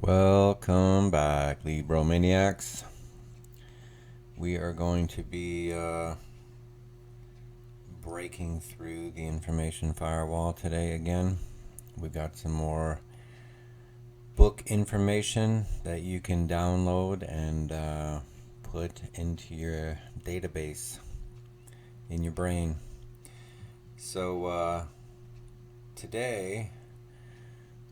Welcome back, Libromaniacs. We are going to be breaking through the information firewall today again. We've got some more book information that you can download and put into your database in your brain. So today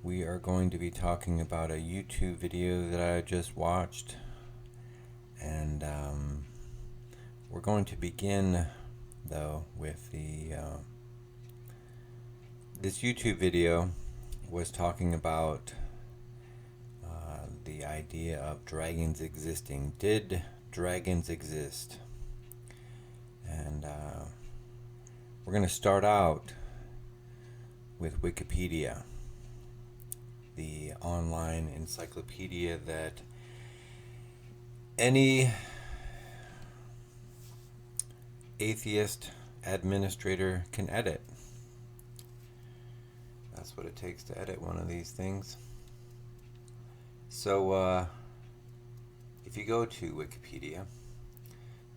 we are going to be talking about a YouTube video that I just watched, and we're going to begin though with this YouTube video was talking about the idea of dragons existing. Did dragons exist? And we're going to start out with Wikipedia, the online encyclopedia that any atheist administrator can edit. That's what it takes to edit one of these things. So if you go to Wikipedia,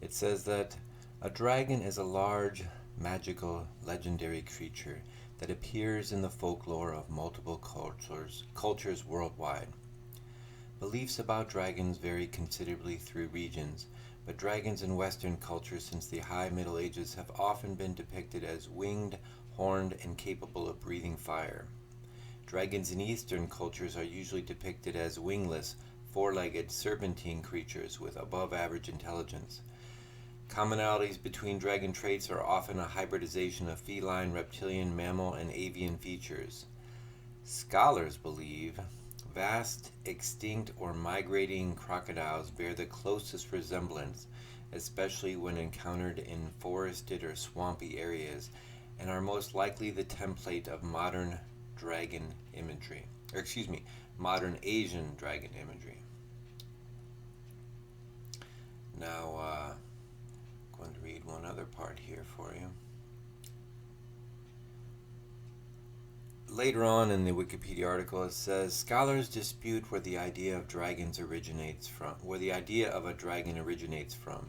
it says that a dragon is a large, magical, legendary creature that appears in the folklore of multiple cultures worldwide. Beliefs about dragons vary considerably through regions, but dragons in Western cultures since the High Middle Ages have often been depicted as winged, horned, and capable of breathing fire. Dragons in Eastern cultures are usually depicted as wingless, four-legged, serpentine creatures with above-average intelligence. Commonalities between dragon traits are often a hybridization of feline, reptilian, mammal, and avian features. Scholars believe vast, extinct, or migrating crocodiles bear the closest resemblance, especially when encountered in forested or swampy areas, and are most likely the template of modern dragon imagery. Modern Asian dragon imagery. Now, I'm going to read one other part here for you. Later on in the Wikipedia article, it says scholars dispute where the idea of a dragon originates from,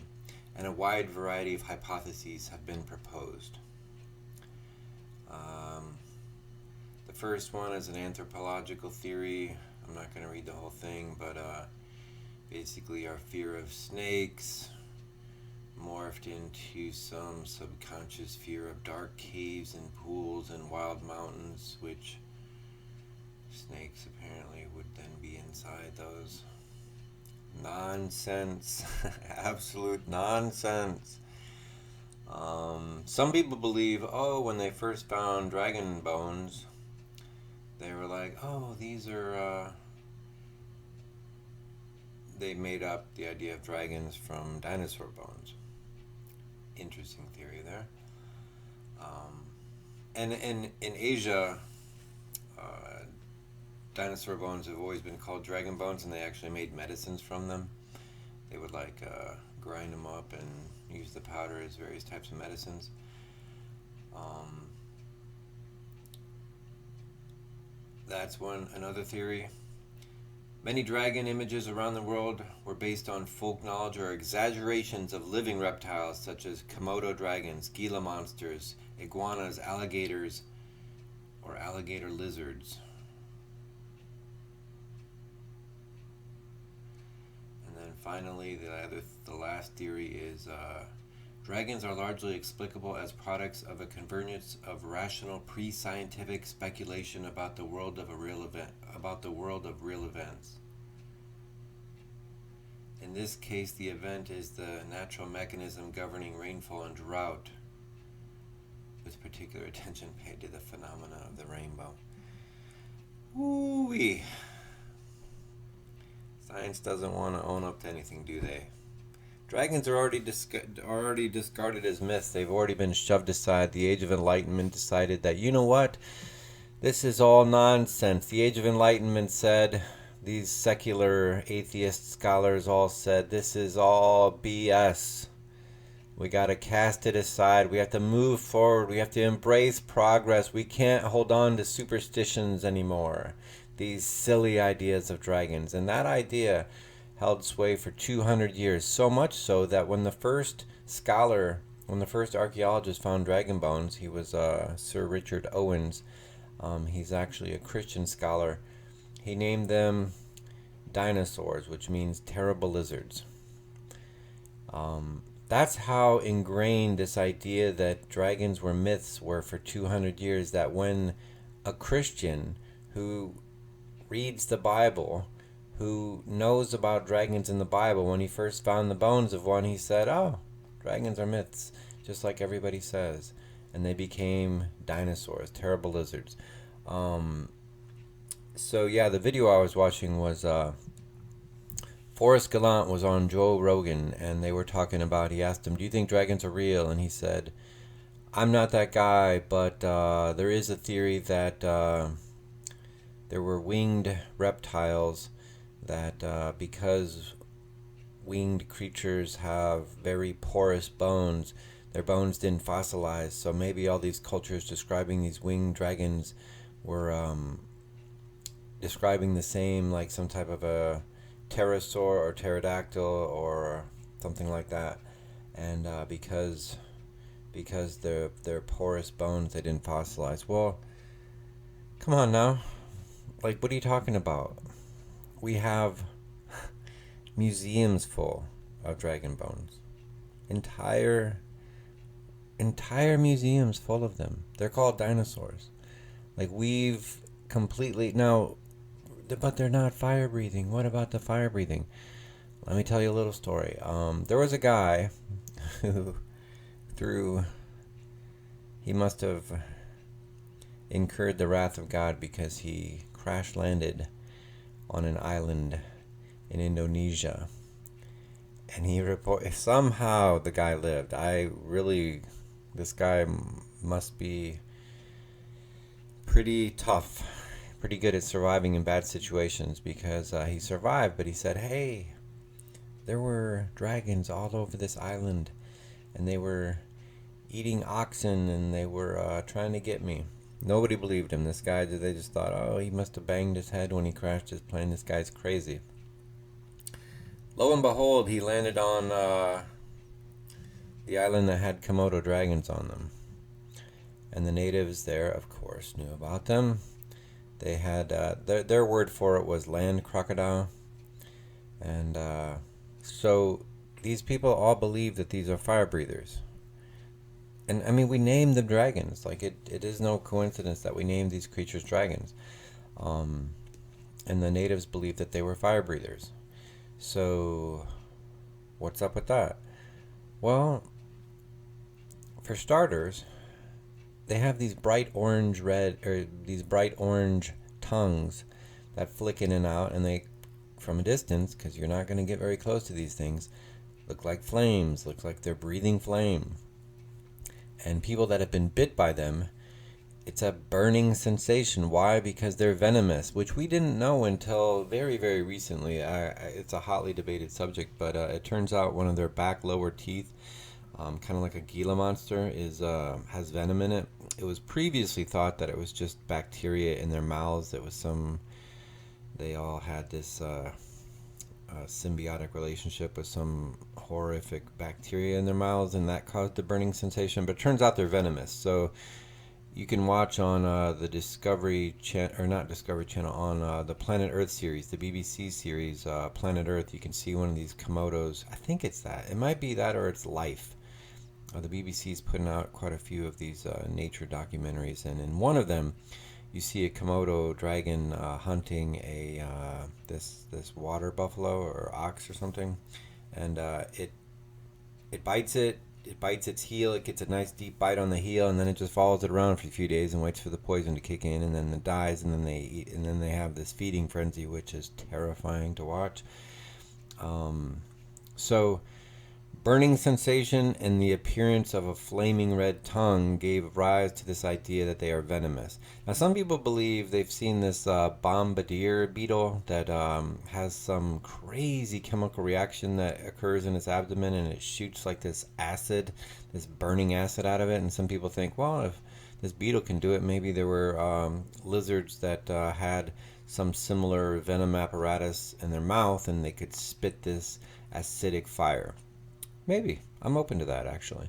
and a wide variety of hypotheses have been proposed. The first one is an anthropological theory. I'm not going to read the whole thing, but basically our fear of snakes morphed into some subconscious fear of dark caves and pools and wild mountains, which snakes apparently would then be inside those. Nonsense. Absolute nonsense. Some people believe, when they first found dragon bones, they were like, these are, they made up the idea of dragons from dinosaur bones. Interesting theory there. And in Asia, dinosaur bones have always been called dragon bones, and they actually made medicines from them. They would grind them up and use the powder as various types of medicines. That's another theory. Many dragon images around the world were based on folk knowledge or exaggerations of living reptiles such as Komodo dragons, Gila monsters, iguanas, alligators, or alligator lizards. And then finally, the last theory is dragons are largely explicable as products of a convergence of rational pre-scientific speculation about the world of real events. In this case, the event is the natural mechanism governing rainfall and drought, with particular attention paid to the phenomena of the rainbow. Ooh-wee. Science doesn't want to own up to anything, do they? Dragons are already discarded as myths. They've already been shoved aside. The Age of Enlightenment decided that, you know what? This is all nonsense. The Age of Enlightenment said, these secular atheist scholars all said, this is all BS. We got to cast it aside. We have to move forward. We have to embrace progress. We can't hold on to superstitions anymore. these silly ideas of dragons. And that idea held sway for 200 years, so much so that when the first archaeologist found dragon bones, he was Sir Richard Owens. He's actually a Christian scholar. He named them dinosaurs, which means terrible lizards. That's how ingrained this idea that dragons were myths were for 200 years, that when a Christian who reads the Bible, who knows about dragons in the Bible, when he first found the bones of one, he said, oh, dragons are myths, just like everybody says. And they became dinosaurs, terrible lizards. So yeah, the video I was watching was Forrest Gallant was on Joe Rogan, and they were talking about, he asked him, do you think dragons are real? And he said, I'm not that guy, but there is a theory that there were winged reptiles that because winged creatures have very porous bones, their bones didn't fossilize, so maybe all these cultures describing these winged dragons were describing the same, like some type of a pterosaur or pterodactyl or something like that, and because their porous bones, they didn't fossilize. Well, come on now, like, what are you talking about? We have museums full of dragon bones, entire museums full of them. They're called dinosaurs. Like, we've completely now, but they're not fire breathing. What about the fire breathing? Let me tell you a little story. There was a guy who he must have incurred the wrath of God because he crash landed on an island in Indonesia, and somehow the guy lived. This guy must be pretty tough, pretty good at surviving in bad situations, because he survived. But he said, hey, there were dragons all over this island, and they were eating oxen, and they were trying to get me. Nobody believed him. This guy, they just thought, oh, he must have banged his head when he crashed his plane. This guy's crazy. Lo and behold, he landed on the island that had Komodo dragons on them. And the natives there, of course, knew about them. They had, their word for it was land crocodile. And so these people all believe that these are fire breathers. And I mean, we named them dragons. Like, it is no coincidence that we named these creatures dragons. And the natives believed that they were fire breathers. So, what's up with that? Well, for starters, they have these bright orange tongues that flick in and out, and they, from a distance, because you're not going to get very close to these things, look like flames, look like they're breathing flame. And people that have been bit by them, it's a burning sensation. Why? Because they're venomous, which we didn't know until very, very recently. It's a hotly debated subject, but it turns out one of their back lower teeth, kind of like a Gila monster, has venom in it. It was previously thought that it was just bacteria in their mouths. They all had this symbiotic relationship with some horrific bacteria in their mouths, and that caused the burning sensation. But it turns out they're venomous. So you can watch on the Discovery Channel, or not Discovery Channel, on the Planet Earth series, the BBC series, Planet Earth. You can see one of these Komodos. I think it's that. It might be that, or it's Life. The BBC's putting out quite a few of these nature documentaries, and in one of them, you see a Komodo dragon hunting this water buffalo or ox or something, and it bites it. It bites its heel. It gets a nice deep bite on the heel, and then it just follows it around for a few days and waits for the poison to kick in, and then it dies, and then they eat, and then they have this feeding frenzy, which is terrifying to watch. So, burning sensation and the appearance of a flaming red tongue gave rise to this idea that they are venomous. Now, some people believe they've seen this bombardier beetle that has some crazy chemical reaction that occurs in its abdomen, and it shoots like this acid, this burning acid out of it. And some people think, well, if this beetle can do it. Maybe there were lizards that had some similar venom apparatus in their mouth, and they could spit this acidic fire. Maybe. I'm open to that, actually.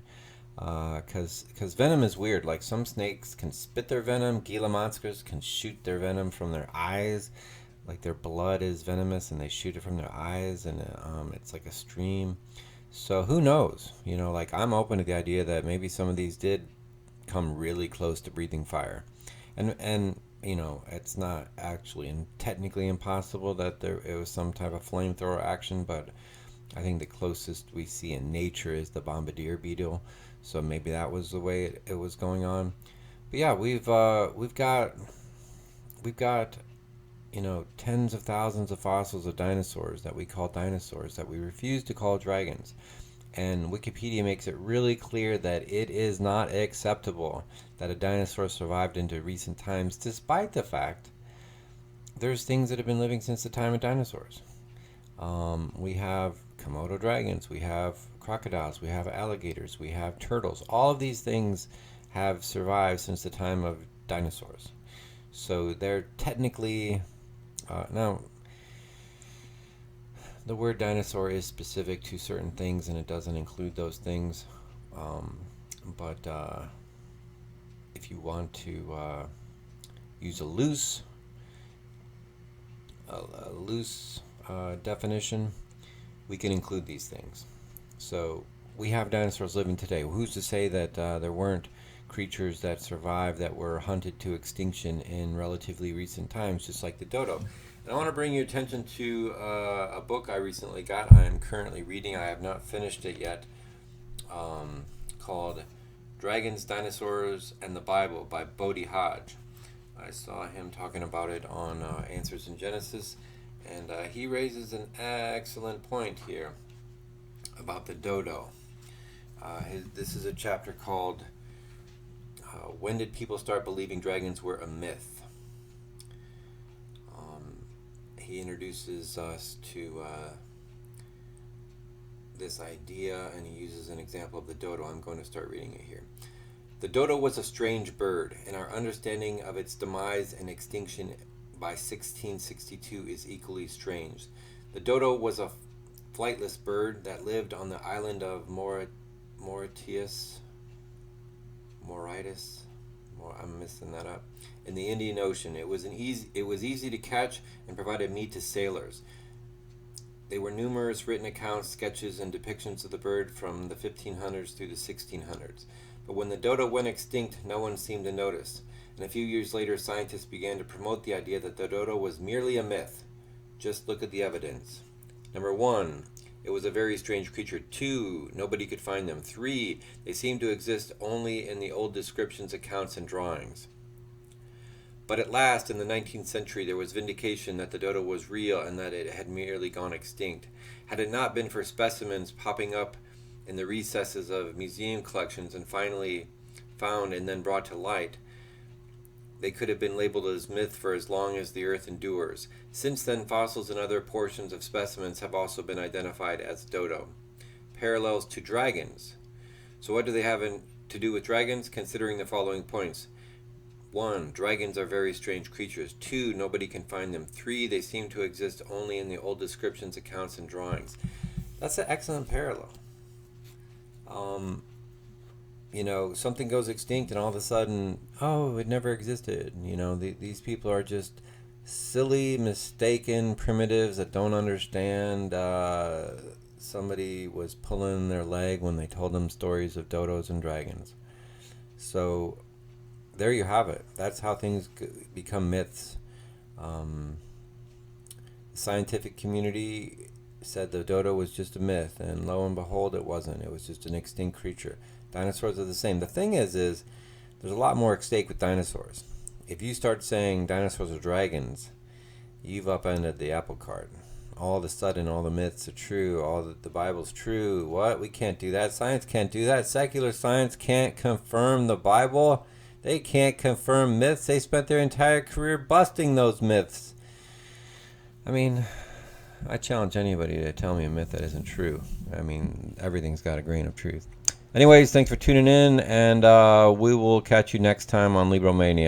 Because venom is weird. Like, some snakes can spit their venom. Gila monsters can shoot their venom from their eyes. Like, their blood is venomous, and they shoot it from their eyes, and it's like a stream. So who knows? Like, I'm open to the idea that maybe some of these did come really close to breathing fire. And it's not actually technically impossible that it was some type of flamethrower action, but I think the closest we see in nature is the bombardier beetle. So maybe that was the way it was going on. But yeah, we've got tens of thousands of fossils of dinosaurs that we call dinosaurs that we refuse to call dragons. And Wikipedia makes it really clear that it is not acceptable that a dinosaur survived into recent times, despite the fact there's things that have been living since the time of dinosaurs. We have Komodo dragons, we have crocodiles, we have alligators, we have turtles. All of these things have survived since the time of dinosaurs. So they're technically, now, the word dinosaur is specific to certain things, and it doesn't include those things. But if you want to use a loose definition, we can include these things. So we have dinosaurs living today. Who's to say that there weren't creatures that survived that were hunted to extinction in relatively recent times, just like the dodo? And I want to bring your attention to a book I recently got. I am currently reading. I have not finished it yet. Called Dragons, Dinosaurs, and the Bible by Bodhi Hodge. I saw him talking about it on Answers in Genesis, and he raises an excellent point here about the dodo. This is a chapter called When Did People Start Believing Dragons Were a Myth? He introduces us to this idea, and he uses an example of the dodo. I'm going to start reading it here. The dodo was a strange bird, and our understanding of its demise and extinction by 1662 is equally strange. The dodo was a flightless bird that lived on the island of Mauritius. I'm messing that up. In the Indian Ocean. It was easy to catch and provided meat to sailors. There were numerous written accounts, sketches, and depictions of the bird from the 1500s through the 1600s. But when the dodo went extinct, no one seemed to notice. And a few years later, scientists began to promote the idea that the dodo was merely a myth. Just look at the evidence. Number 1, it was a very strange creature. 2, nobody could find them. 3, they seemed to exist only in the old descriptions, accounts, and drawings. But at last, in the 19th century, there was vindication that the dodo was real and that it had merely gone extinct. Had it not been for specimens popping up in the recesses of museum collections and finally found and then brought to light, they could have been labeled as myth for as long as the earth endures. Since then, fossils and other portions of specimens have also been identified as dodo. Parallels to dragons. So what do they have to do with dragons? Considering the following points. 1, dragons are very strange creatures. 2, nobody can find them. 3, they seem to exist only in the old descriptions, accounts, and drawings. That's an excellent parallel. Something goes extinct and all of a sudden, it never existed. These people are just silly, mistaken primitives that don't understand somebody was pulling their leg when they told them stories of dodos and dragons. So there you have it. That's how things become myths. The scientific community said the dodo was just a myth, and lo and behold, it wasn't. It was just an extinct creature. Dinosaurs are the same. The thing is there's a lot more at stake with dinosaurs. If you start saying dinosaurs are dragons, you've upended the apple cart. All of a sudden, all the myths are true. All the Bible's true. What? We can't do that. Science can't do that. Secular science can't confirm the Bible. They can't confirm myths. They spent their entire career busting those myths. I mean, I challenge anybody to tell me a myth that isn't true. I mean, everything's got a grain of truth. Anyways, thanks for tuning in, and we will catch you next time on Libromania.